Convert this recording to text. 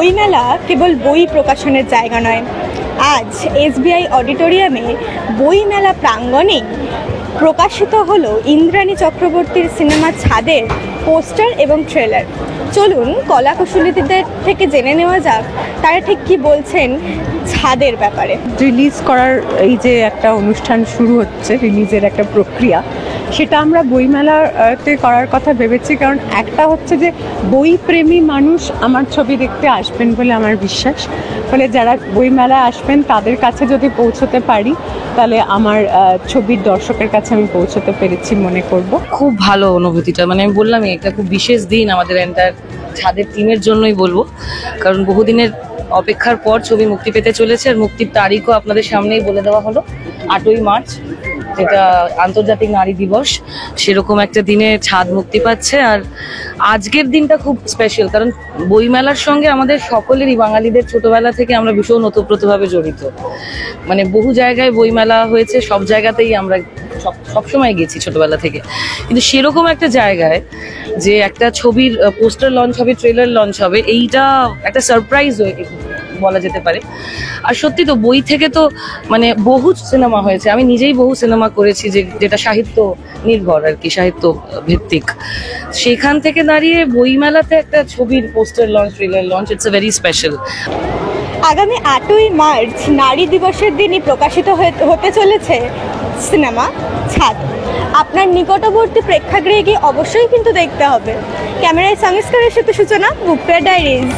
বইমেলা কেবল বই প্রকাশনের জায়গা নয়, আজ এসবিআই অডিটোরিয়ামে বইমেলা প্রাঙ্গণে প্রকাশিত হলো ইন্দ্রাণী চক্রবর্তীর সিনেমা ছাদের পোস্টার এবং ট্রেলার। চলুন কলাকুশলীদের থেকে জেনে নেওয়া যাক তারা ঠিক কি বলছেন ছাদের ব্যাপারে। রিলিজ করার এই যে একটা অনুষ্ঠান শুরু হচ্ছে, রিলিজের একটা প্রক্রিয়া, সেটা আমরা বইমেলাতে করার কথা ভেবেছি। কারণ একটা হচ্ছে যে বইপ্রেমী মানুষ আমার ছবি দেখতে আসবেন বলে আমার বিশ্বাস। ফলে যারা বইমেলায় আসবেন তাদের কাছে যদি পৌঁছতে পারি তাহলে আমার ছবির দর্শকের কাছে আমি পৌঁছতে পেরেছি মনে করব। খুব ভালো অনুভূতিটা, মানে আমি বললামই এটা খুব বিশেষ দিন আমাদের এন্টার ছাদের টিমের জন্যই বলবো। কারণ বহুদিনের অপেক্ষার পর ছবি মুক্তি পেতে চলেছে, আর মুক্তির তারিখও আপনাদের সামনেই বলে দেওয়া হলো 8ই মার্চ, যেটা আন্তর্জাতিক নারী দিবস। সেরকম একটা দিনে ছাদ মুক্তি পাচ্ছে। আর আজকের দিনটা খুব স্পেশাল, কারণ বইমেলার সঙ্গে আমাদের সকলেরই, বাঙালিদের ছোটবেলা থেকে আমরা ভীষণ ওতপ্রোতভাবে জড়িত। মানে বহু জায়গায় বইমেলা হয়েছে, সব জায়গাতেই আমরা সবসময় গেছি ছোটবেলা থেকে। কিন্তু সেরকম একটা জায়গায় যে একটা ছবির পোস্টার লঞ্চ হবে, ট্রেলার লঞ্চ হবে, এইটা একটা সারপ্রাইজ বলা যেতে পারে। আর সত্যি তো বই থেকে তো মানে বহু সিনেমা হয়েছে, আমি নিজেই বহু সিনেমা করেছি যেটা সাহিত্য নির্ভর আর কি, সাহিত্য ভিত্তিক। সেখান থেকে দাঁড়িয়ে বইমেলাতে একটা ছবির poster launch, trailer launch, it's a very special. আগামী 8ই মার্চ নারী দিবসের দিনই প্রকাশিত হতে চলেছে সিনেমা ছাদ। আপনার নিকটবর্তী প্রেক্ষাগৃহে গিয়ে অবশ্যই কিন্তু দেখতে হবে। ক্যামেরায় সংস্কারের সাথে সূচনা, বুক ফেয়ার ডায়েরিজ।